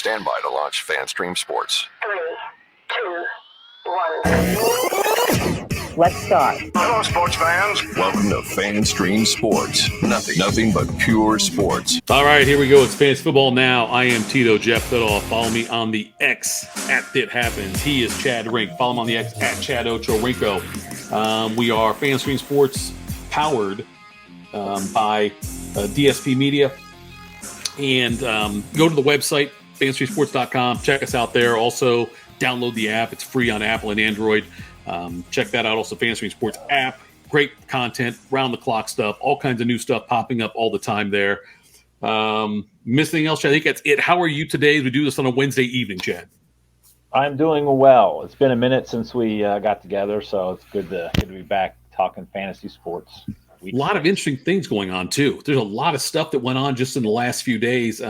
Stand by to launch FanStream Sports. 3, 2, 1. Let's start. Hello, sports fans. Welcome to FanStream Sports. Nothing but pure sports. All right, here we go. It's Fantasy Football Now. I am Tito, Jeff Fiddle. Follow me on the X at It Happens. He is Chad Rink. Follow him on the X at Chad Ocho Rinko. We are FanStream Sports, powered by DSP Media. And go to the website, fanstreamsports.com. Check us out there. Also, download the app. It's free on Apple and Android. Check that out. Also, FanStream Sports app. Great content, round-the-clock stuff, all kinds of new stuff popping up all the time there. Miss anything else, Chad? I think that's it. How are you today as we do this on a Wednesday evening, Chad? I'm doing well. It's been a minute since we got together, so it's good to be back talking fantasy sports. A lot of interesting things going on, too. There's a lot of stuff that went on just in the last few days.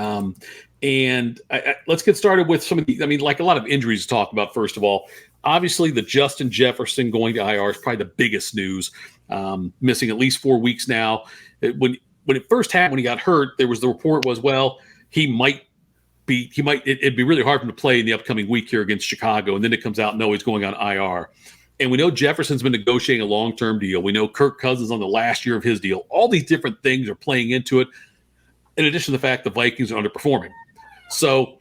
And let's get started with some of the, like a lot of injuries to talk about, first of all. Obviously, the Justin Jefferson going to IR is probably the biggest news, missing at least 4 weeks now. When it first happened, when he got hurt, there was the report was, well, it'd be really hard for him to play in the upcoming week here against Chicago. And then it comes out, no, he's going on IR. And we know Jefferson's been negotiating a long-term deal. We know Kirk Cousins on the last year of his deal. All these different things are playing into it, in addition to the fact the Vikings are underperforming. So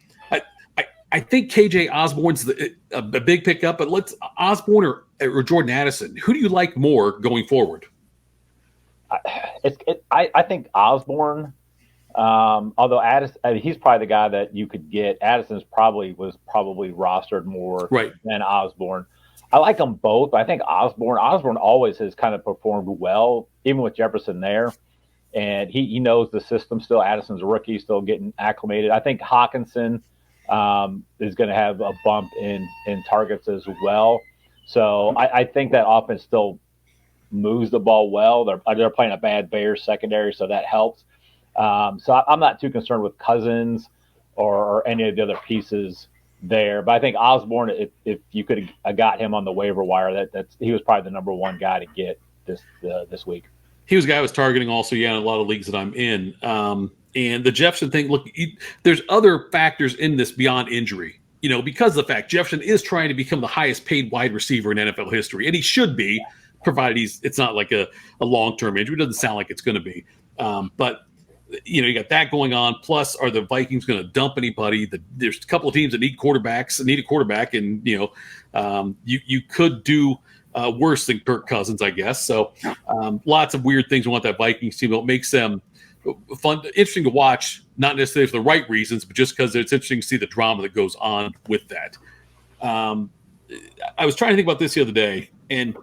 I think KJ Osborne's a big pickup, but let's Osborne or Jordan Addison. Who do you like more going forward? I think Osborne, although Addison, he's probably the guy that you could get. Addison's was probably rostered more than Osborne. I like them both, but I think Osborne always has kind of performed well, even with Jefferson there. And he knows the system still. Addison's a rookie, still getting acclimated. I think Hawkinson is going to have a bump in targets as well. So I think that offense still moves the ball well. They're playing a bad Bears secondary, so that helps. So I'm not too concerned with Cousins or any of the other pieces there. But I think Osborne, if you could have got him on the waiver wire, he was probably the number one guy to get this week. He was a guy I was targeting also, in a lot of leagues that I'm in. And the Jefferson thing, look, there's other factors in this beyond injury. Because of the fact Jefferson is trying to become the highest paid wide receiver in NFL history, and he should be, provided it's not like a long-term injury. It doesn't sound like it's going to be. But you got that going on. Plus, are the Vikings going to dump anybody? There's a couple of teams that need a quarterback, and you could do worse than Kirk Cousins, I guess. So lots of weird things about that Vikings team. It makes them fun, interesting to watch, not necessarily for the right reasons, but just because it's interesting to see the drama that goes on with that. I was trying to think about this the other day, and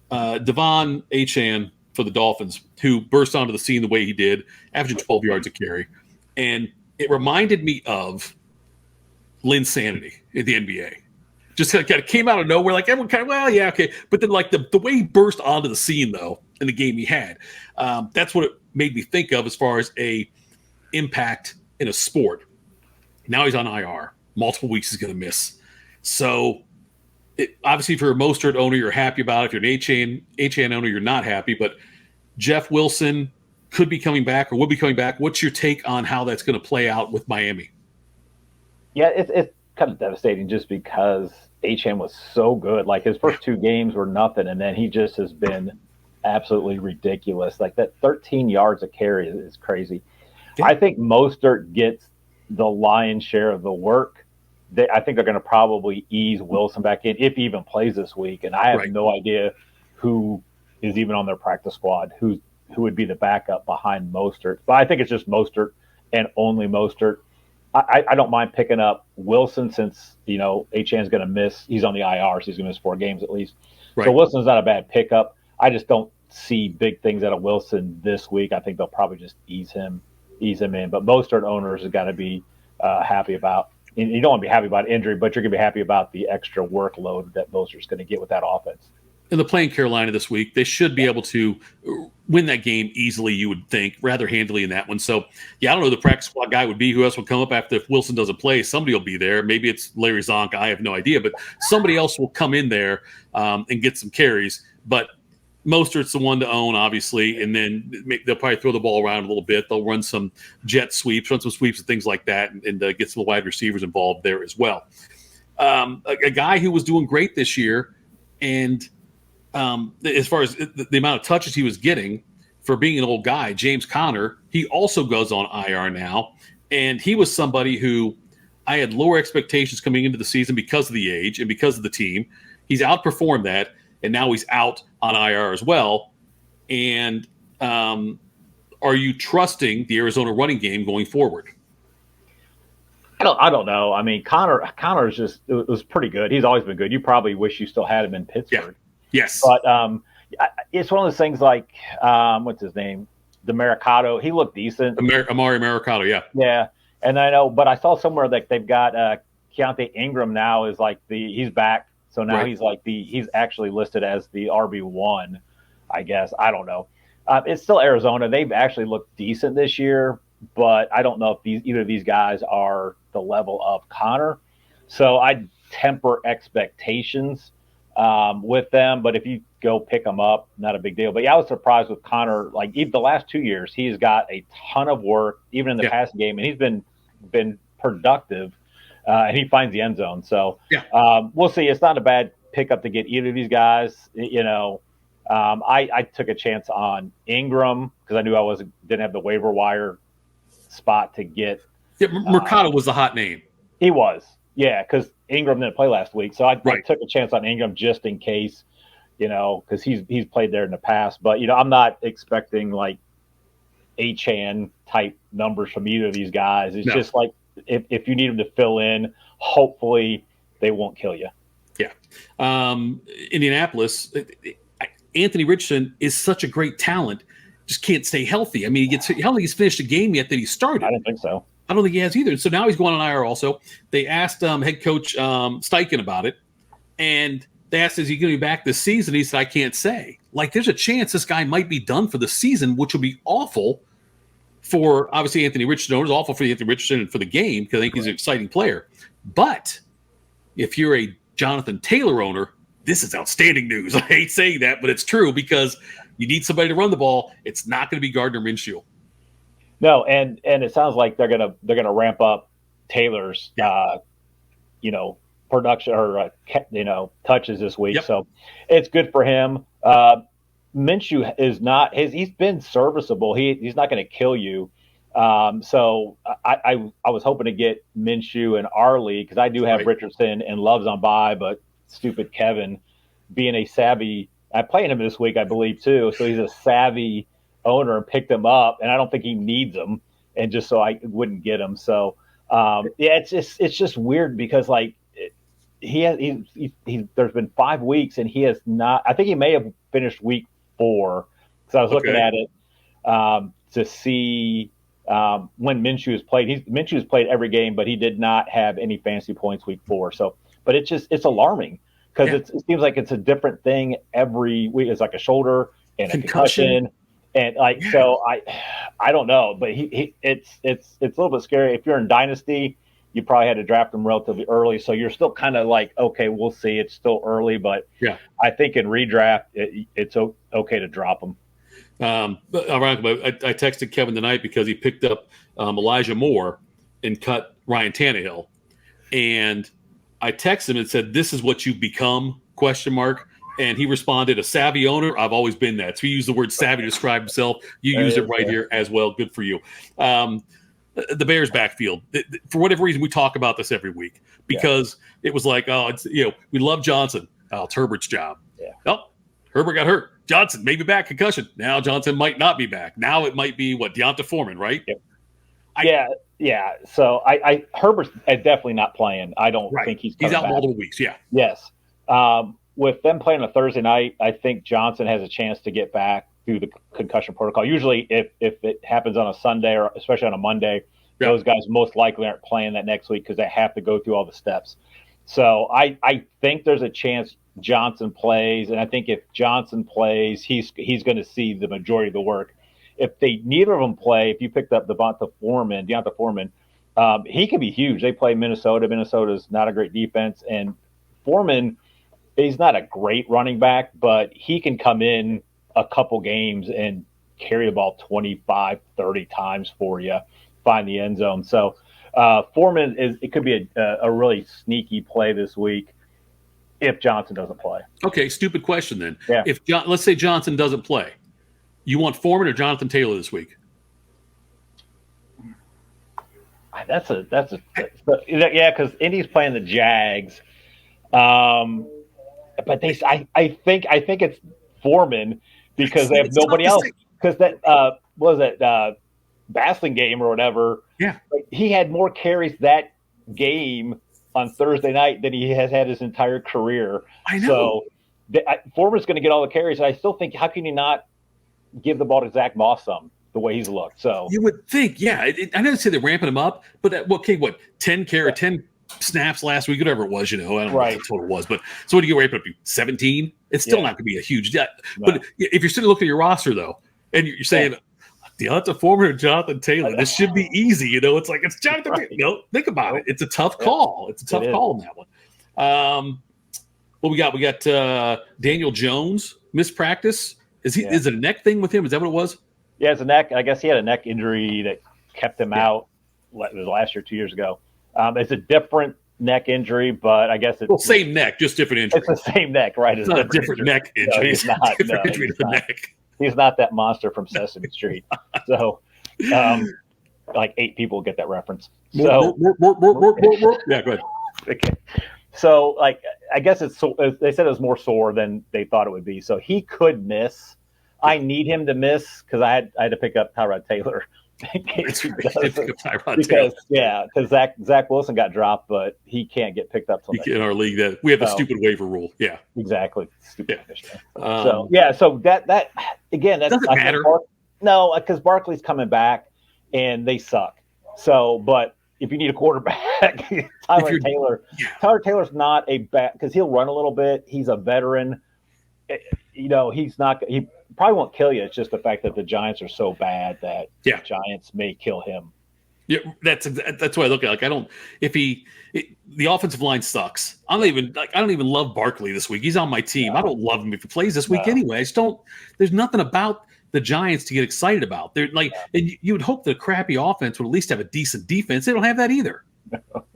Devon Achane for the Dolphins, who burst onto the scene the way he did, averaging 12 yards a carry. And it reminded me of Linsanity in the NBA. Just kind of came out of nowhere, like everyone kind of, well, yeah, okay. But then like the way he burst onto the scene, though, in the game he had, that's what it made me think of as far as a impact in a sport. Now he's on IR. Multiple weeks he's going to miss. So obviously, if you're a Mostert owner, you're happy about it. If you're an Achane owner, you're not happy. But Jeff Wilson could be coming back or will be coming back. What's your take on how that's going to play out with Miami? Yeah, it's kind of devastating just because Achane was so good. Like his first 2 games were nothing, and then he just has been absolutely ridiculous. Like that 13 yards a carry is crazy. Yeah. I think Mostert gets the lion's share of the work. I think they're going to probably ease Wilson back in if he even plays this week. And I have no idea who is even on their practice squad, who would be the backup behind Mostert. But I think it's just Mostert and only Mostert. I don't mind picking up Wilson since, Achane's going to miss. He's on the IR, so he's going to miss 4 games at least. Right. So Wilson's not a bad pickup. I just don't see big things out of Wilson this week. I think they'll probably just ease him in. But Mostert owners have got to be happy about. And you don't want to be happy about injury, but you're going to be happy about the extra workload that Mostert's going to get with that offense. And they're playing Carolina this week. They should be able to win that game easily, you would think, rather handily in that one. So, I don't know who the practice squad guy would be. Who else will come up after if Wilson doesn't play? Somebody will be there. Maybe it's Larry Zonk. I have no idea. But somebody else will come in there and get some carries. But Mostert's the one to own, obviously, and then they'll probably throw the ball around a little bit. They'll run some jet sweeps, run some sweeps and things like that, and get some wide receivers involved there as well. A guy who was doing great this year, and as far as the amount of touches he was getting for being an old guy, James Conner, he also goes on IR now, and he was somebody who I had lower expectations coming into the season because of the age and because of the team. He's outperformed that, and now he's out on IR as well. And are you trusting the Arizona running game going forward? I don't know. I mean, Connor is just it was pretty good. He's always been good. You probably wish you still had him in Pittsburgh. Yeah. Yes. But it's one of those things like what's his name? DeMericato. He looked decent. Amari Mercado, yeah. Yeah. And I know, but I saw somewhere that they've got Keontae Ingram now is like he's back. So now Right. he's like he's actually listed as the RB1, I guess. I don't know. It's still Arizona. They've actually looked decent this year, but I don't know if either of these guys are the level of Connor. So I'd temper expectations with them. But if you go pick them up, not a big deal. But yeah, I was surprised with Connor. Like even the last 2 years, he's got a ton of work, even in the passing game, and he's been productive. And he finds the end zone. So we'll see. It's not a bad pickup to get either of these guys. You know, I took a chance on Ingram because I knew didn't have the waiver wire spot to get. Yeah, Mercado was the hot name. He was, yeah, because Ingram didn't play last week. So I took a chance on Ingram just in case, you know, because he's played there in the past. But, you know, I'm not expecting like Achane type numbers from either of these guys. It's just like, if you need them to fill in, hopefully they won't kill you. Yeah. Indianapolis, Anthony Richardson is such a great talent, just can't stay healthy. I mean, I don't think he's finished a game yet that he started. I don't think so. I don't think he has either. So now he's going on IR also. They asked head coach Steichen about it, and they asked, is he going to be back this season? He said, I can't say. Like, there's a chance this guy might be done for the season, which would be awful for, obviously, Anthony Richardson. It was awful for Anthony Richardson and for the game because I think he's an exciting player. But if you're a Jonathan Taylor owner, this is outstanding news. I hate saying that, but it's true because you need somebody to run the ball. It's not going to be Gardner Minshew. No, and it sounds like they're gonna ramp up Taylor's production or touches this week. Yep. So it's good for him. Minshew is not he's been serviceable. He's not going to kill you. So I was hoping to get Minshew in our league because I do have Richardson and Love's on bye, but stupid Kevin being a savvy, I'm playing him this week, I believe too. So he's a savvy owner and picked him up, and I don't think he needs them, and just so I wouldn't get him. So it's just weird because like he's there's been 5 weeks and he has not. I think he may have finished week 4 because I was looking at it to see when Minshew has played. Minshew has played every game, but he did not have any fantasy points week 4. So, but it's alarming because it seems like it's a different thing every week. It's like a shoulder and a concussion. And like, so I don't know, but it's a little bit scary. If you're in Dynasty, you probably had to draft him relatively early. So you're still kind of like, okay, we'll see. It's still early, but I think in redraft, it's okay to drop him. I texted Kevin tonight because he picked up Elijah Moore and cut Ryan Tannehill. And I texted him and said, this is what you've become, ? And he responded, a savvy owner. I've always been that. So he used the word savvy to describe himself. You used it right here as well. Good for you. The Bears backfield. For whatever reason, we talk about this every week because it was like, we love Johnson. Oh, it's Herbert's job. Yeah. Oh, Herbert got hurt. Johnson maybe back, concussion. Now Johnson might not be back. Now it might be Deonta Foreman, right? Yep. Yeah. So Herbert's definitely not playing. I don't think he's out back. multiple weeks. Yeah. Yes. With them playing on a Thursday night, I think Johnson has a chance to get back through the concussion protocol. Usually, if it happens on a Sunday or especially on a Monday, those guys most likely aren't playing that next week because they have to go through all the steps. So I think there's a chance Johnson plays, and I think if Johnson plays, he's going to see the majority of the work. If neither of them play, if you picked up Deonta Foreman, he can be huge. They play Minnesota. Minnesota's not a great defense, and Foreman, he's not a great running back, but he can come in a couple games and carry the ball 25, 30 times for you, find the end zone. So Foreman it could be a really sneaky play this week if Johnson doesn't play. Okay, stupid question then. Yeah. Let's say Johnson doesn't play, you want Foreman or Jonathan Taylor this week? That's yeah, because Indy's playing the Jags, but I think it's Foreman because they have nobody else. Because that was it Basling game or whatever. Yeah, he had more carries that game on Thursday night than he has had his entire career. I know. So Foreman's going to get all the carries. I still think, how can you not give the ball to Zach Moss some? The way he's looked, so you would think, yeah. I know they say they're ramping him up, but what 10 snaps last week, whatever it was, I don't know what the total was, but so what do you ramp it up to 17? It's still not going to be a huge debt. No. But if you're sitting looking at your roster though, and you're saying, Deontay Foreman or Jonathan Taylor, this should be easy. It's like it's Jonathan Taylor. Think about it. It's a tough call. It's a tough call in that one. What we got? We got Daniel Jones missed practice. Is it a neck thing with him? Is that what it was? Yeah, it's a neck. I guess he had a neck injury that kept him out. It was last year, 2 years ago. It's a different neck injury, but I guess it's same neck, just different injury. It's the same neck, right? It's not a different neck injury. No, he's not. Different injury to the neck. He's not that monster from Sesame Street. So, like 8 people get that reference. So, yeah, go ahead. Okay. So, like, I guess they said it was more sore than they thought it would be. So he could miss. I need him to miss because I had to pick up Tyrod Taylor. Because Zach Wilson got dropped, but he can't get picked up in our league. That we have a stupid waiver rule. Yeah, exactly. Stupid. Yeah. So that again, that doesn't matter. No, because Barkley's coming back, and they suck. So, but if you need a quarterback, Tyler Taylor's not a bad because he'll run a little bit. He's a veteran. He's not. He probably won't kill you. It's just the fact that the Giants are so bad that the Giants may kill him. Yeah, that's why I look at it. Like the offensive line sucks. I don't even love Barkley this week. He's on my team. No. I don't love him if he plays this week anyway. I just don't. There's nothing about the Giants to get excited about. They're like, and you would hope the crappy offense would at least have a decent defense. They don't have that either.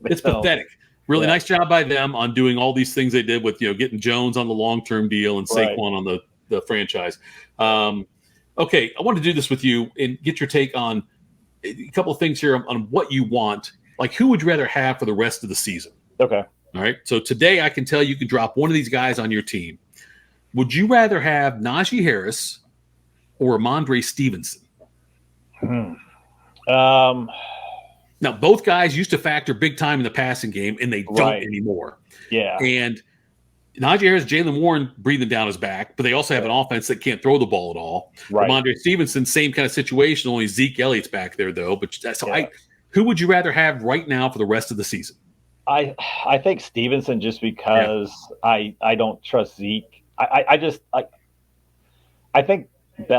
It's pathetic. Really nice job by them on doing all these things they did with getting Jones on the long-term deal and Saquon on the franchise. Okay, I want to do this with you and get your take on a couple of things here on what you want. Like, who would you rather have for the rest of the season? Okay. All right. So today I can tell you can drop one of these guys on your team. Would you rather have Najee Harris or Ramondre Stevenson? Now, both guys used to factor big time in the passing game, and they don't anymore. Yeah. And Najee Harris, Jaylen Warren breathing down his back, but they also have an offense that can't throw the ball at all. Right. Ramondre Stevenson, same kind of situation, only Zeke Elliott's back there, though. But who would you rather have right now for the rest of the season? I think Stevenson just because I don't trust Zeke. I think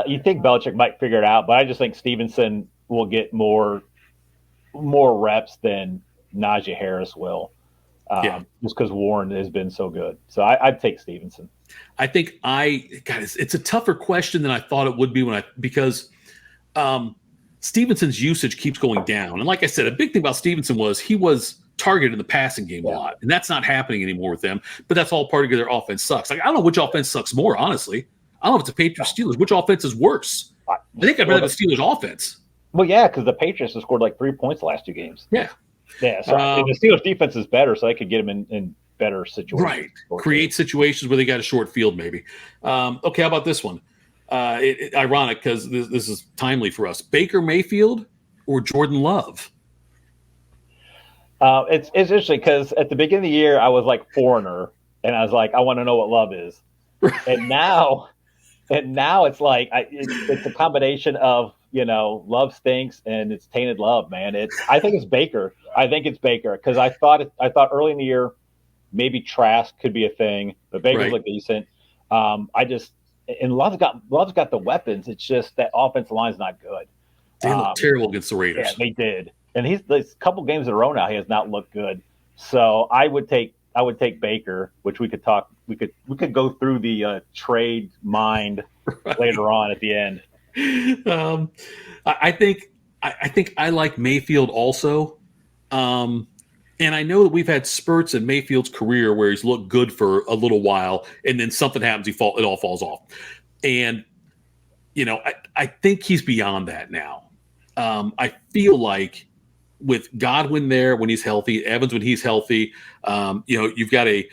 you think Belichick might figure it out, but I just think Stevenson will get more reps than Najee Harris will. Just because Warren has been so good. So I'd take Stevenson. I think it's a tougher question than I thought it would be because Stevenson's usage keeps going down. And like I said, a big thing about Stevenson was he was targeted in the passing game a lot. And that's not happening anymore with them. But that's all part of their offense sucks. Like, I don't know which offense sucks more, honestly. I don't know if it's the Patriots Steelers. Which offense is worse? I think I'd rather the Steelers offense. Well, yeah, because the Patriots have scored like 3 points the last 2 games. Yeah. Yeah, so the Steelers defense is better, so they could get them in better situations. Right. Create situations where they got a short field, maybe. Okay, how about this one? Ironic because this is timely for us. Baker Mayfield or Jordan Love? It's interesting because at the beginning of the year, I was like Foreigner, and I was like, I want to know what love is. And now it's like it's a combination of love stinks and it's tainted love, man. I think it's Baker. Because I thought early in the year maybe Trask could be a thing, but Baker's look decent. And Love's got the weapons. It's just that offensive line's not good. They look terrible against the Raiders. Yeah, they did. And he's a couple games in a row now. He has not looked good. So I would take Baker, which we could talk. We could go through the trade mind later on at the end. I think I like Mayfield also. And I know that we've had spurts in Mayfield's career where he's looked good for a little while, and then something happens, it all falls off. And I think he's beyond that now. I feel like with Godwin there when he's healthy, Evans when he's healthy, you've got a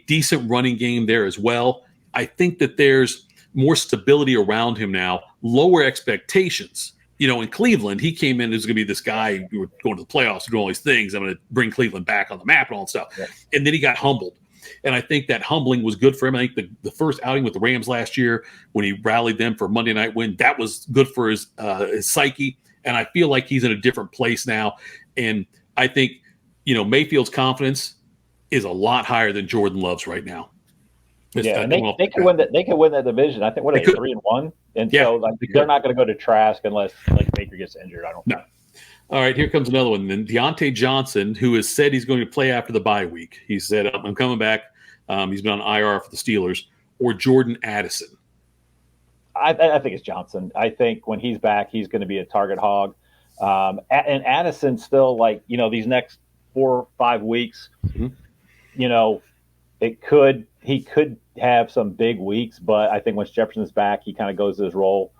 decent running game there as well. I think that there's more stability around him now, lower expectations. In Cleveland, he came in as going to be this guy who were going to the playoffs, doing all these things. I'm going to bring Cleveland back on the map and all that stuff. Yeah. And then he got humbled. And I think that humbling was good for him. I think the first outing with the Rams last year, when he rallied them for a Monday night win, that was good for his psyche. And I feel like he's in a different place now. And I think, Mayfield's confidence is a lot higher than Jordan Love's right now. And they could win that. They could win that division. I think what are they 3-1, and so they're not going to go to Trask unless Baker gets injured. I don't think. All right, here comes another one. Then Deontay Johnson, who has said he's going to play after the bye week. He said, "I'm coming back." He's been on IR for the Steelers. Or Jordan Addison. I think it's Johnson. I think when he's back, he's going to be a target hog. And Addison still these next 4 or 5 weeks. Mm-hmm. He could have some big weeks, but I think once Jefferson's back, he kind of goes to his role.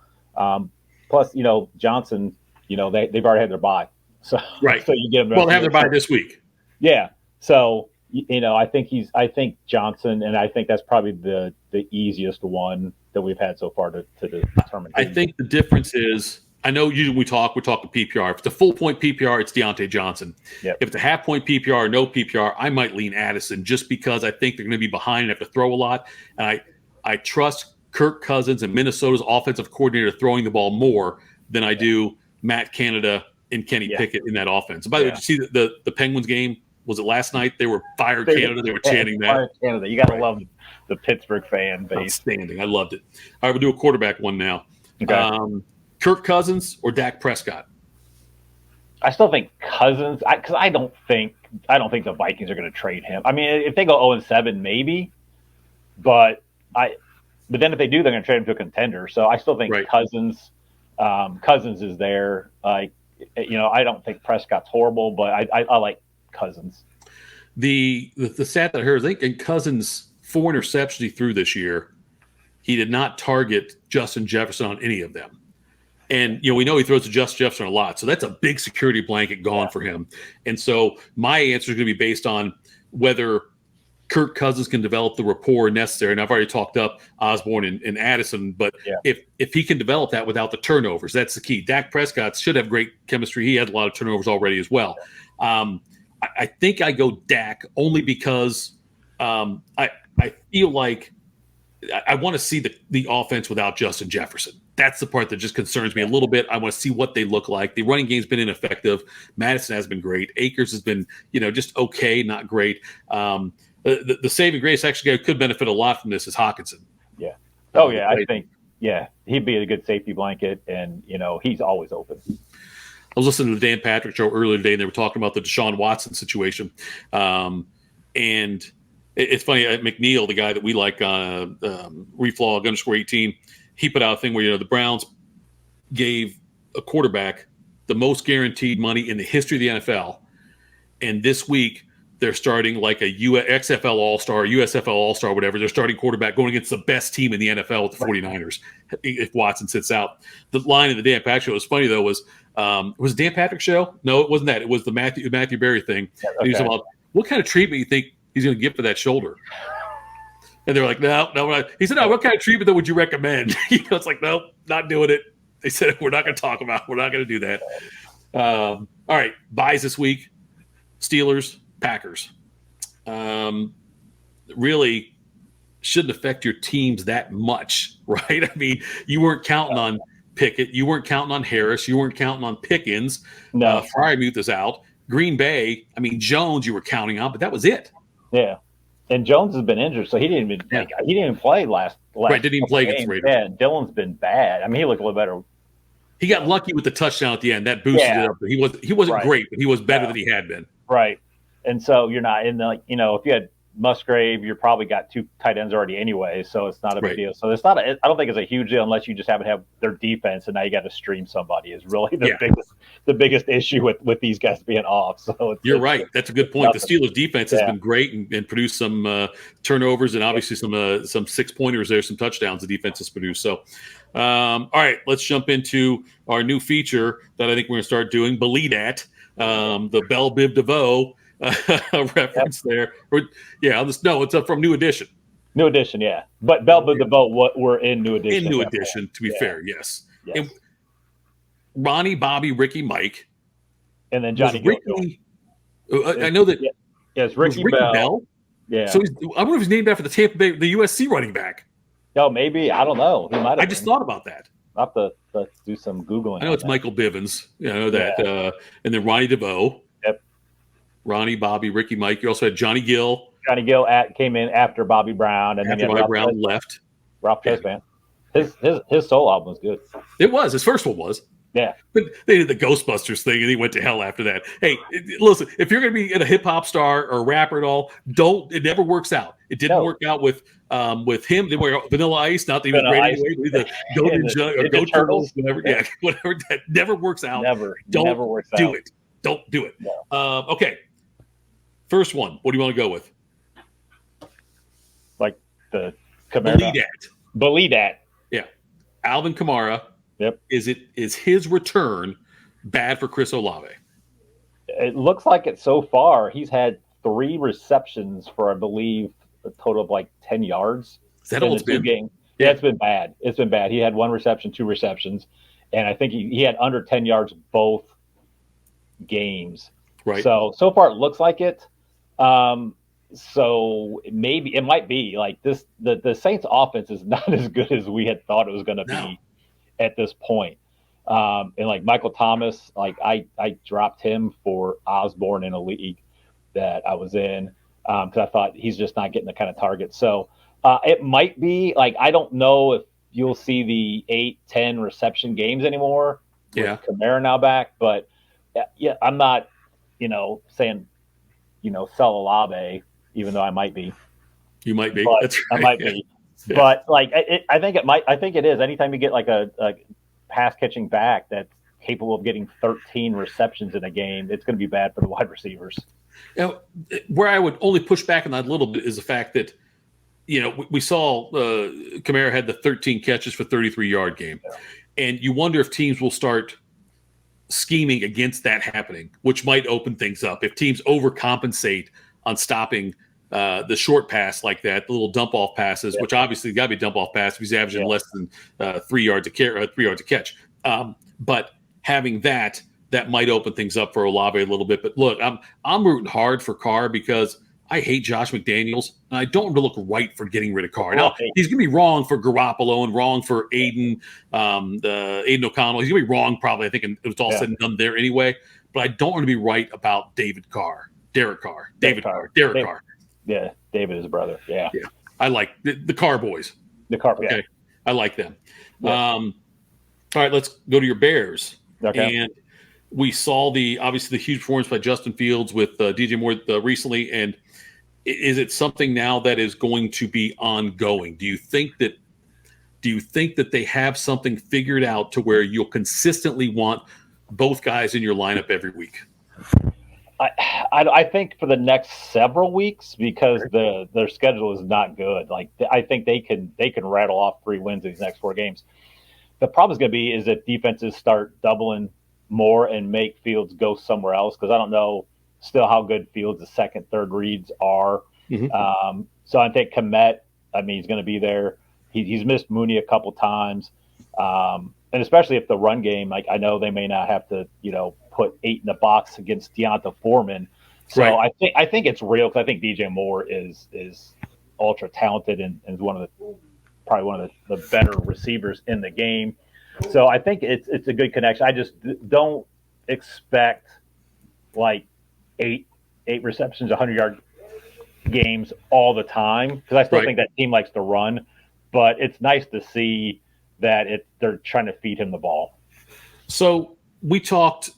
Plus, Johnson, they've already had their bye. So, right. So you give them. Well, they have their bye this week. Yeah. So, I think Johnson, and I think that's probably the easiest one that we've had so far to determine. I think the difference is, I know usually we're talking PPR. If it's a full point PPR, it's Deontay Johnson. Yep. If it's a half point PPR or no PPR, I might lean Addison just because I think they're going to be behind and have to throw a lot. And I trust Kirk Cousins and Minnesota's offensive coordinator throwing the ball more than I do Matt Canada and Kenny Pickett in that offense. By the way, did you see the Penguins game? Was it last night? They were Fire Canada. They were chanting that. Fire Canada. You got to love the Pittsburgh fan base. Outstanding. I loved it. All right, we'll do a quarterback one now. Okay. Kirk Cousins or Dak Prescott? I still think Cousins, because I don't think the Vikings are going to trade him. I mean, if they go 0-7, maybe, but then if they do, they're going to trade him to a contender. So I still think Cousins is there. I don't think Prescott's horrible, but I like Cousins. The stat that I heard, I think in Cousins' 4 interceptions he threw this year, he did not target Justin Jefferson on any of them. And, we know he throws to Justin Jefferson a lot. So that's a big security blanket gone for him. And so my answer is going to be based on whether Kirk Cousins can develop the rapport necessary. And I've already talked up Osborne and Addison. But if he can develop that without the turnovers, that's the key. Dak Prescott should have great chemistry. He had a lot of turnovers already as well. I think I go Dak only because I feel like I want to see the offense without Justin Jefferson. That's the part that just concerns me a little bit. I want to see what they look like. The running game's been ineffective. Madison has been great. Akers has been, just okay, not great. The saving grace actually could benefit a lot from this is Hawkinson. Yeah. Oh, yeah. I think, he'd be a good safety blanket, and, he's always open. I was listening to the Dan Patrick show earlier today, and they were talking about the Deshaun Watson situation. And it's funny, McNeil, the guy that we like, Reflog_18, he put out a thing where, the Browns gave a quarterback the most guaranteed money in the history of the NFL. And this week, they're starting like a XFL All-Star, USFL All-Star, whatever. They're starting quarterback going against the best team in the NFL with the 49ers if Watson sits out. The line in the Dan Patrick show was funny, though, was it Dan Patrick show? No, it wasn't that. It was the Matthew Berry thing. Yeah, okay. He was about, what kind of treatment you think he's going to get for that shoulder? And they're like, no. He said, no, what kind of treatment though would you recommend? It's like, no, not doing it. They said, we're not going to talk about it. We're not going to do that. All right, buys this week. Steelers, Packers. Really shouldn't affect your teams that much, right? I mean, you weren't counting on Pickett. You weren't counting on Harris. You weren't counting on Pickens. No. Freiermuth is out. Green Bay, Jones you were counting on, but that was it. Yeah. And Jones has been injured, so he didn't even play last right, didn't even play against Raiders. Yeah, Dylan's been bad. He looked a little better. He got lucky with the touchdown at the end. That boosted it up. He wasn't great, but he was better than he had been. Right. And so you're not in if you had Musgrave, you probably got 2 tight ends already anyway, so it's not a big Right. deal. So it's not. I don't think it's a huge deal unless you just happen to have their defense, and now you got to stream somebody. Is really the biggest issue with these guys being off. So You're right. That's a good point. The nothing. Steelers' defense has been great and produced some turnovers and obviously some 6-pointers there, some touchdowns the defense has produced. So, all right, let's jump into our new feature that I think we're going to start doing. Believe that the Bell Biv DeVoe reference there. It's from New Edition. New Edition, yeah. But Bell Biv DeVoe, we're in New Edition. In New Edition, to be fair, yes. Yes. And Ronnie, Bobby, Ricky, Mike. And then Johnny Ricky, I know that. Yeah, it's Ricky Bell. Yeah. So I wonder if he's named after the Tampa Bay, the USC running back. Oh, maybe. I don't know. He might have. I just thought about that. I'll have to do some Googling. I know it's Michael Bivens. You know that. And then Ronnie DeVoe. Yep. Ronnie, Bobby, Ricky, Mike. You also had Johnny Gill. Johnny Gill came in after Bobby Brown, and after then Bobby Brown left. Ralph Tresvant. His solo album was good. It was. His first one was. Yeah. But they did the Ghostbusters thing, and he went to hell after that. Hey, listen, if you're going to be a hip hop star or a rapper at all, it never works out. It didn't work out with him. They were Vanilla Ice, not that he was great anyway. The Go Ninja or Go Turtles, whatever. Yeah, whatever. That never works out. Never works out. Do it. Don't do it. No. Okay. First one. What do you want to go with? Like the Kamara. Believe that. Yeah. Alvin Kamara. Yep. Is his return bad for Chris Olave? It looks like it so far. He's had 3 receptions for, I believe, a total of like 10 yards. Is that all it's been? Yeah, it's been bad. It's been bad. He had 1 reception, 2 receptions, and I think he had under 10 yards both games. Right. So far it looks like it. So maybe it might be like this. The Saints offense is not as good as we had thought it was going to be at this point. And like Michael Thomas, like I dropped him for Osborne in a league that I was in because I thought he's just not getting the kind of target. So it might be like, I don't know if you'll see the 8-10 reception games anymore. Yeah. With Kamara now back, but yeah, I'm not, saying, sell Olave, even though I might be. You might be. That's right. I might be. Yeah. But like, I think it might. I think it is. Anytime you get like a pass catching back that's capable of getting 13 receptions in a game, it's going to be bad for the wide receivers. Where I would only push back on that a little bit is the fact that, we saw Kamara had the 13 catches for 33-yard game, and you wonder if teams will start scheming against that happening, which might open things up if teams overcompensate on stopping the short pass like that, the little dump off passes, which obviously got to be a dump off pass if he's averaging less than 3 yards to catch. But having that might open things up for Olave a little bit. But look, I'm rooting hard for Carr because I hate Josh McDaniels, and I don't look right for getting rid of Carr. Now, he's going to be wrong for Garoppolo and wrong for Aiden O'Connell. He's going to be wrong probably, I think, and it's all said and done there anyway. But I don't want to be right about Derek Carr. Yeah, David is brother. Yeah. I like the Carr boys. The Carr, okay. I like them. Yeah. All right, let's go to your Bears. Okay. And we saw obviously the huge performance by Justin Fields with DJ Moore recently. And is it something now that is going to be ongoing? Do you think that they have something figured out to where you'll consistently want both guys in your lineup every week? I think for the next several weeks, because their schedule is not good. Like I think they can rattle off 3 wins in these next 4 games. The problem is going to be is if defenses start doubling more and make Fields go somewhere else, because I don't know still how good Fields' second, third reads are. Mm-hmm. So I think Kmet, he's going to be there. He's missed Mooney a couple times, and especially if the run game, like I know they may not have to, put 8 in the box against Deonta Foreman. So right. I think it's real because I think DJ Moore is ultra talented and is probably one of the better receivers in the game. So I think it's a good connection. I just don't expect like eight receptions, 100-yard games all the time because I still think that team likes to run. But it's nice to see that they're trying to feed him the ball. So we talked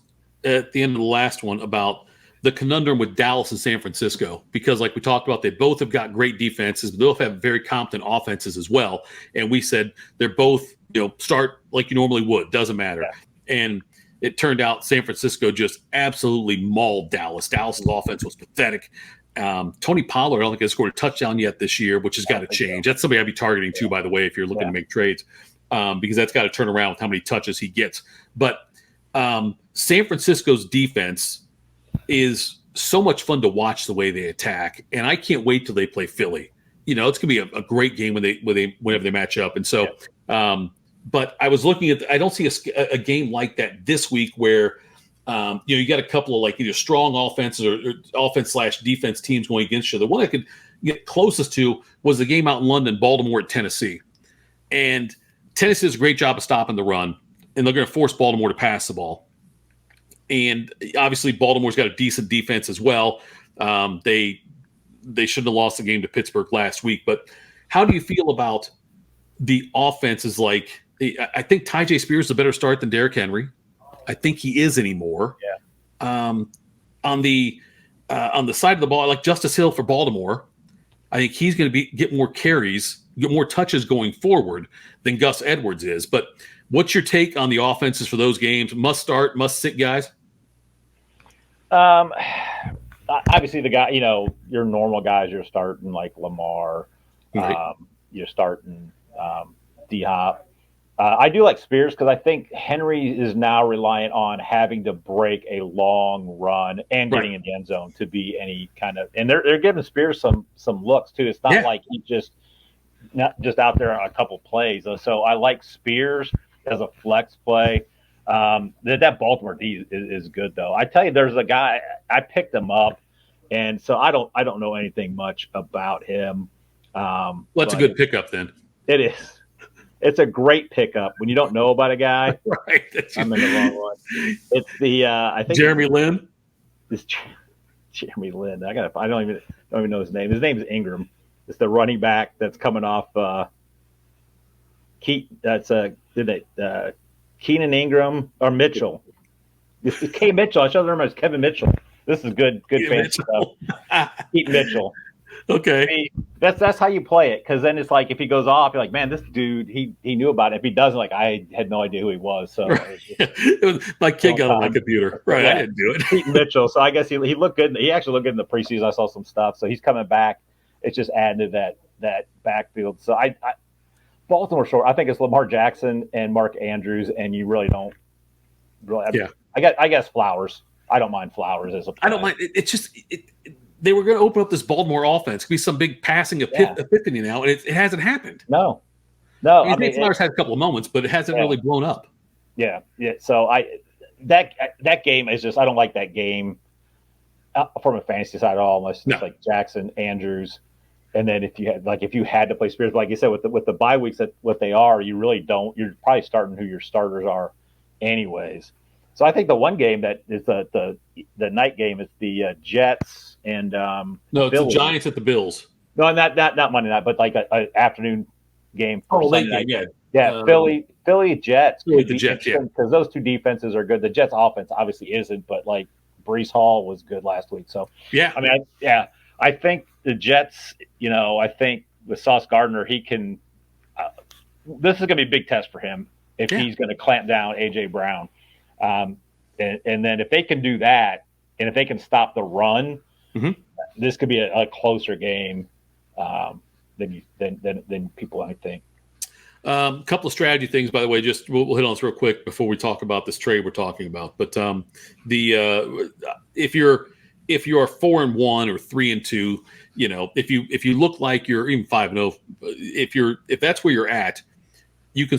at the end of the last one about the conundrum with Dallas and San Francisco, because like we talked about, they both have got great defenses, but they both have very competent offenses as well. And we said they're both, start like you normally would, doesn't matter. Yeah. And it turned out San Francisco just absolutely mauled Dallas. Dallas's offense was pathetic. Tony Pollard, I don't think has scored a touchdown yet this year, which has got to change. That's somebody I'd be targeting too, by the way, if you're looking to make trades, because that's got to turn around with how many touches he gets. But San Francisco's defense is so much fun to watch the way they attack, and I can't wait till they play Philly. It's going to be a great game whenever they match up. And so, but I was looking at, I don't see a game like that this week where, you got a couple of like either strong offenses or offense/defense teams going against each other. The one I could get closest to was the game out in London, Baltimore at Tennessee. And Tennessee does a great job of stopping the run, and they're going to force Baltimore to pass the ball. And obviously Baltimore's got a decent defense as well. They shouldn't have lost the game to Pittsburgh last week. But how do you feel about the offenses? Like, I think Tyjae Spears is a better start than Derrick Henry. I think he is anymore. Yeah. On the side of the ball, like Justice Hill for Baltimore, I think he's going to get more carries, get more touches going forward than Gus Edwards is. But what's your take on the offenses for those games? Must start, must sit guys? Obviously the guy, your normal guys, you're starting like Lamar, right. You're starting D-Hop. I do like Spears because I think Henry is now reliant on having to break a long run and getting in the end zone to be any kind of, and they're giving Spears some looks too. It's not like he's not just out there on a couple plays. So I like Spears as a flex play. That Baltimore D is good though. I tell you, there's a guy I picked him up, and so I don't know anything much about him. Well, that's a good pickup then. It is. It's a great pickup when you don't know about a guy. Right. I'm in the wrong one. It's the I think Jeremy Lin. This Jeremy Lin. I don't even know his name. His name is Ingram. It's the running back that's coming off. Keenan Ingram or Mitchell. This is K. Mitchell. I should remember it's Kevin Mitchell. This is good fancy stuff. Keaton Mitchell. Okay. That's how you play it, because then it's like if he goes off, you're like, man, this dude, he knew about it. If he doesn't, like, I had no idea who he was. So it was my kid got on my computer. Right. Yeah. I didn't do it. Keaton Mitchell. So I guess he looked good. He actually looked good in the preseason. I saw some stuff. So he's coming back. It's just adding to that backfield. So I Baltimore short. I think it's Lamar Jackson and Mark Andrews, and you really don't. I guess Flowers. I don't mind Flowers as a player. I don't mind. It's just they were going to open up this Baltimore offense. It could be some big passing epiphany now, and it hasn't happened. No. I mean Flowers had a couple of moments, but it hasn't really blown up. Yeah. So that game is just, I don't like that game from a fantasy side at all, unless it's like Jackson, Andrews, and then if you had to play Spears, like you said, with the bye weeks that what they are, you really don't. You're probably starting who your starters are, anyways. So I think the one game that is the night game is the Jets and no, it's Bills. the Giants at the Bills. No, not Monday night, but like an afternoon game. Late game, Philly Jets. Philly the Jets, because those two defenses are good. The Jets offense obviously isn't, but like Breece Hall was good last week. So I think the Jets. I think with Sauce Gardner, he can. This is going to be a big test for him if he's going to clamp down AJ Brown. And then if they can do that, and if they can stop the run, this could be a closer game than people might think. A couple of strategy things, by the way. Just we'll hit on this real quick before we talk about this trade we're talking about. But if you're 4-1 or 3-2, if you look like you're even 5-0, if that's where you're at. You can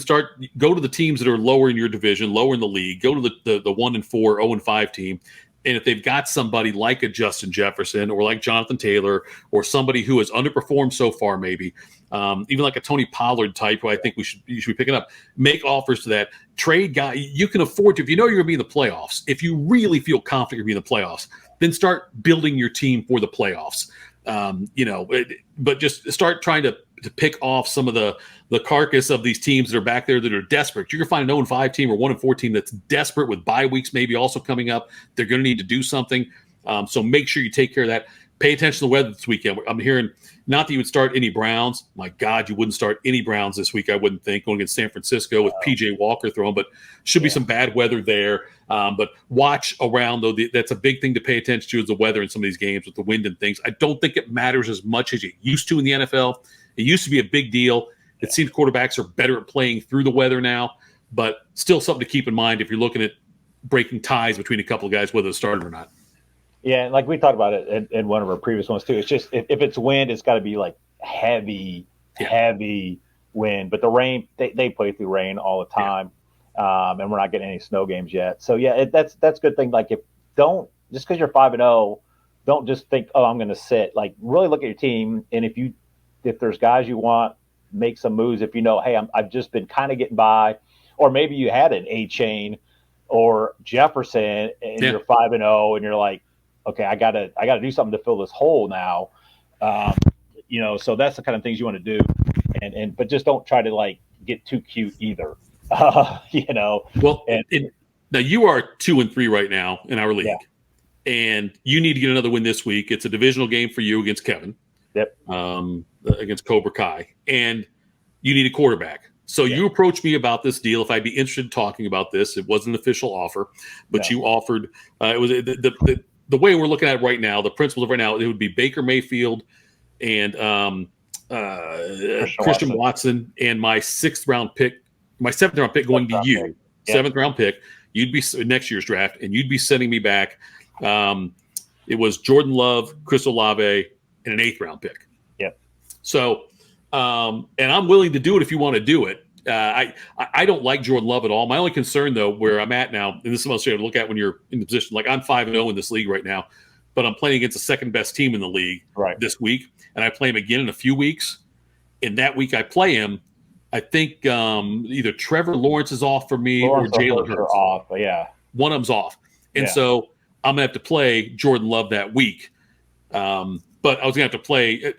go to the teams that are lower in your division, lower in the league, go to the 1-4, 0-5 team. And if they've got somebody like a Justin Jefferson or like Jonathan Taylor or somebody who has underperformed so far, maybe even like a Tony Pollard type, who I think you should be picking up, make offers to that trade guy. You can afford to, if you know you're going to be in the playoffs, if you really feel confident you're going to be in the playoffs, then start building your team for the playoffs. But just start trying to pick off some of the carcass of these teams that are back there that are desperate. You're going to find an 0-5 team or 1-4 team that's desperate with bye weeks maybe also coming up. They're going to need to do something. So make sure you take care of that. Pay attention to the weather this weekend. I'm hearing not that you would start any Browns. My God, you wouldn't start any Browns this week, I wouldn't think, going against San Francisco with P.J. Walker throwing, but should be some bad weather there. But watch around, though. That's a big thing to pay attention to is the weather in some of these games with the wind and things. I don't think it matters as much as it used to in the NFL. It used to be a big deal. It seems quarterbacks are better at playing through the weather now, but still something to keep in mind if you're looking at breaking ties between a couple of guys, whether it's started or not. Yeah, and like we talked about it in one of our previous ones too. It's just if it's wind, it's got to be like heavy wind. But the rain, they play through rain all the time, and we're not getting any snow games yet. So yeah, that's a good thing. Like don't just because you're 5-0, don't just think, oh, I'm going to sit. Like really look at your team, and if there's guys you want, make some moves. If you know, hey, I've just been kind of getting by, or maybe you had an A-Chain or Jefferson, and you're 5-0, and you're like, okay, I gotta do something to fill this hole now. So that's the kind of things you want to do, but just don't try to like get too cute either. Well, now you are 2-3 right now in our league, and you need to get another win this week. It's a divisional game for you against Kevin, against Cobra Kai, and you need a quarterback. So you approached me about this deal. If I'd be interested in talking about this, it wasn't an official offer, but you offered. It was the way we're looking at it right now, the principles of right now, it would be Baker Mayfield and Christian Watson and my 7th round pick going to you. 7th round pick. You'd be next year's draft, and you'd be sending me back. It was Jordan Love, Chris Olave, and an 8th round pick. Yep. So, and I'm willing to do it if you want to do it. I don't like Jordan Love at all. My only concern, though, where I'm at now, and this is something you have to look at when you're in the position, like I'm 5-0 in this league right now, but I'm playing against the second best team in the league this week, and I play him again in a few weeks. In that week I play him, I think either Trevor Lawrence is off for me or Jalen Hurts. Off, one of them's off. And so I'm going to have to play Jordan Love that week. But I was going to play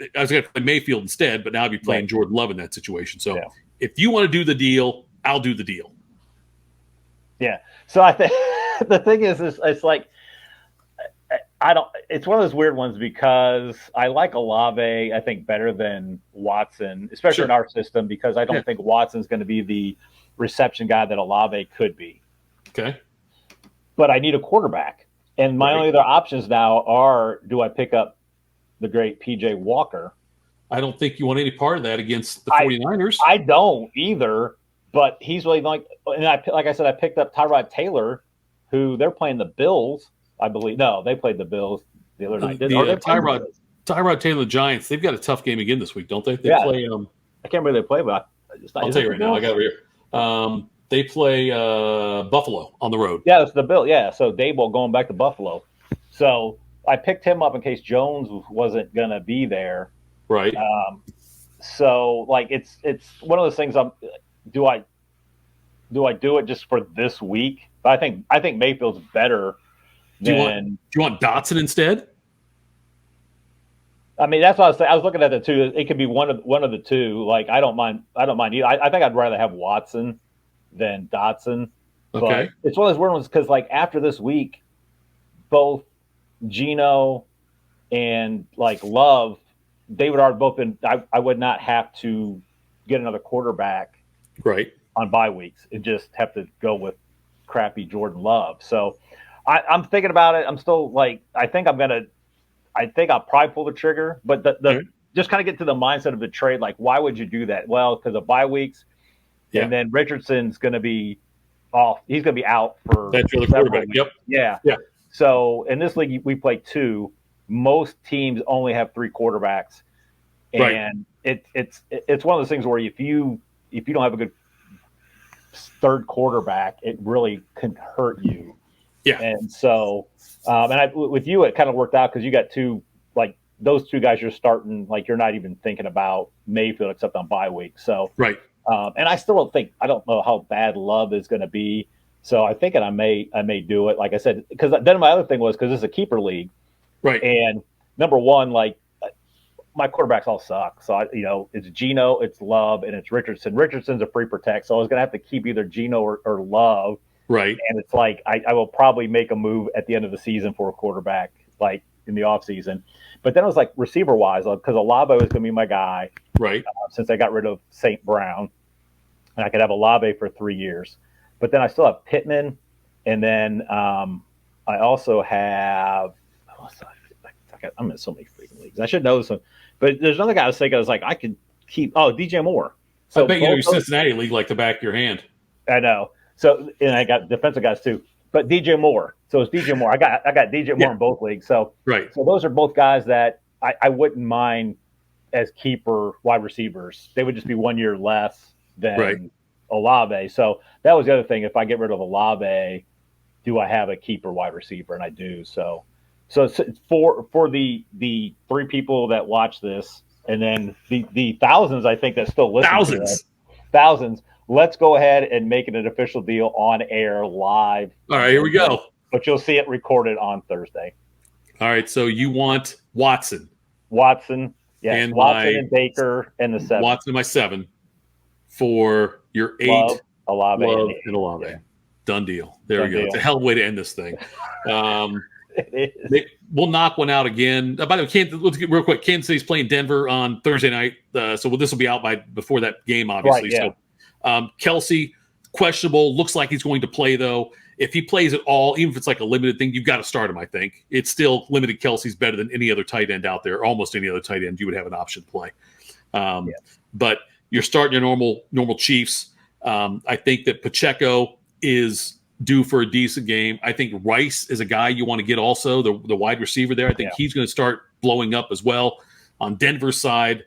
Mayfield instead, but now I'd be playing Jordan Love in that situation. So if you want to do the deal, I'll do the deal. Yeah. So I think the thing is it's like, it's one of those weird ones because I like Olave, I think, better than Watson, especially in our system, because I don't think Watson's going to be the reception guy that Olave could be. Okay. But I need a quarterback. And my only other options now are, do I pick up the great P.J. Walker? I don't think you want any part of that against the 49ers. I don't either, but he's really like I said, I picked up Tyrod Taylor, who they're playing the Bills, I believe. No, they played the Bills the other night. Tyrod Taylor Giants, they've got a tough game again this week, don't they? They play I can't remember who they play, but I'll tell you right now. I got it right here. They play Buffalo on the road. Yeah, it's the Bills. Yeah, so Dable going back to Buffalo. So I picked him up in case Jones wasn't going to be there. Right. So like it's one of those things. Do I do it just for this week? But I think Mayfield's better. Do you want Dotson instead? I mean, that's what I was saying. I was looking at the two. It could be one of the two. Like I don't mind either. I think I'd rather have Watson than Dotson. Okay. But it's one of those weird ones because like after this week, both Geno and like Love, they would already both been. I would not have to get another quarterback on bye weeks and just have to go with crappy Jordan Love. So I'm thinking about it. I'm still like I think I'll probably pull the trigger, but just kind of get to the mindset of the trade. Like, why would you do that? Well, because of bye weeks, and then Richardson's going to be off. He's going to be out for that's your quarterback. Weeks. Yeah. So in this league, we play 2. Most teams only have 3 quarterbacks, and it's one of those things where if you don't have a good third quarterback, it really can hurt you. Yeah. And so, with you, it kind of worked out because you got 2, like those 2 guys you're starting, like you're not even thinking about Mayfield except on bye week. So, and I still I don't know how bad Love is going to be. So I think I may do it. Like I said, because then my other thing was because it's a keeper league. Right. And number one, like my quarterbacks all suck. So, it's Geno, it's Love, and it's Richardson. Richardson's a free protect. So I was going to have to keep either Geno or Love. Right. And it's like I will probably make a move at the end of the season for a quarterback like in the off season. But then I was like receiver wise, because Olave was going to be my guy, Right. Since I got rid of St. Brown, and I could have Olave for 3 years. But then I still have Pittman, and then I also have. I'm in so many freaking leagues. I should know this one, but there's another guy I was thinking. I was like, I could keep. Oh, DJ Moore. So I bet you know your Cincinnati league like the back of your hand. I know. So, and I got defensive guys too, but DJ Moore. So it's DJ Moore. I got DJ Moore in both leagues. So right. So those are both guys that I wouldn't mind as keeper wide receivers. They would just be 1 year less than Olave. So that was the other thing. If I get rid of Olave, do I have a keeper wide receiver? And I do. So for the three people that watch this, and then the thousands, I think, that still listen. Thousands. Let's go ahead and make it an official deal on air live. All right, here we go. But you'll see it recorded on Thursday. All right, so you want Watson. Yes, and Watson and Baker and the 7. Watson and my 7 for your 8. Love, Olave, and Olave. Yeah. Done deal. There we go. It's a hell of a way to end this thing. We'll knock one out again. By the way, let's get real quick. Kansas City's playing Denver on Thursday night, so this will be out before that game, obviously. Right, yeah. So, Kelsey, questionable. Looks like he's going to play, though. If he plays at all, even if it's like a limited thing, you've got to start him, I think. It's still limited. Kelsey's better than any other tight end out there, almost any other tight end you would have an option to play. But you're starting your normal Chiefs. I think that Pacheco is due for a decent game. I think Rice is a guy you want to get also, the wide receiver there. I think he's going to start blowing up as well. On Denver's side,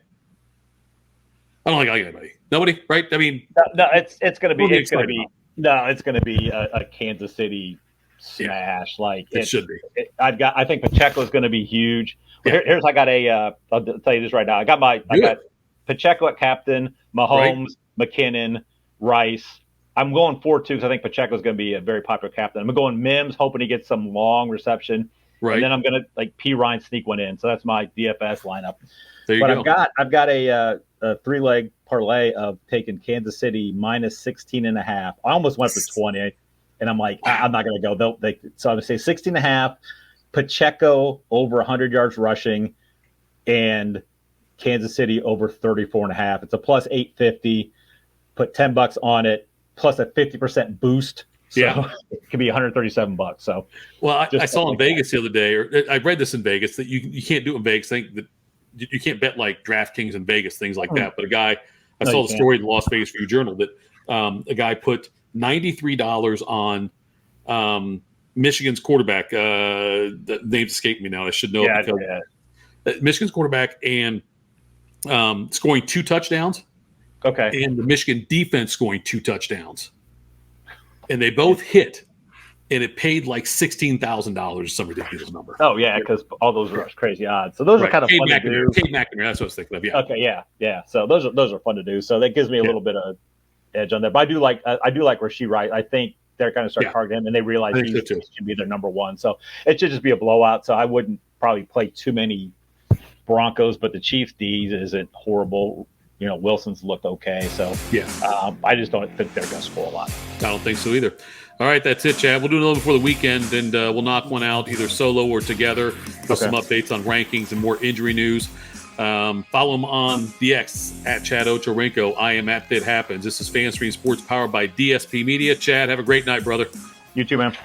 I don't think I got anybody. Nobody, right? I mean, no, it's going to be a Kansas City smash. Yeah, like it should be. I think Pacheco is going to be huge. Yeah. Here's I got I'll tell you this right now. I got Pacheco at captain, Mahomes, McKinnon, Rice. I'm going 4-2 because I think Pacheco is going to be a very popular captain. I'm going Mims, hoping he gets some long reception. Right. And then I'm going to P. Ryan sneak one in. So that's my DFS lineup. There you go. I've got a 3-leg parlay of taking Kansas City minus 16.5. I almost went for 20, and I'm like, I'm not going to go. So I would say 16.5, Pacheco over 100 yards rushing, and Kansas City over 34.5. It's a plus 850. Put $10 on it, plus a 50% boost. So it could be $137. So, well, I saw in Vegas the other day, or I read this in Vegas, that you can't do it in Vegas. I think that you can't bet like DraftKings in Vegas, things like that. But I saw the story in the Las Vegas Review Journal that a guy put $93 on Michigan's quarterback. The name escaped me now. I should know. Michigan's quarterback and scoring 2 touchdowns. Okay. And the Michigan defense scoring 2 touchdowns. And they both hit, and it paid like $16,000, some ridiculous number. Oh, yeah, because all those are crazy odds. So those are kind of fun to do. Cade McNamara, that's what I was thinking of, yeah. Okay, yeah. So those are fun to do. So that gives me a little bit of edge on there. But I do like Rashee Rice. I think they're going to start targeting him, and they realize he should be their number 1. So it should just be a blowout. So I wouldn't probably play too many Broncos, but the Chiefs' D's isn't horrible. You know, Wilson's looked okay. So, I just don't think they're going to score a lot. I don't think so either. All right, that's it, Chad. We'll do another before the weekend, and we'll knock one out either solo or together with some updates on rankings and more injury news. Follow him on the X at Chad Ochorenko. I am at Fit Happens. This is Fantasy Draft Sports powered by DSP Media. Chad, have a great night, brother. You too, man.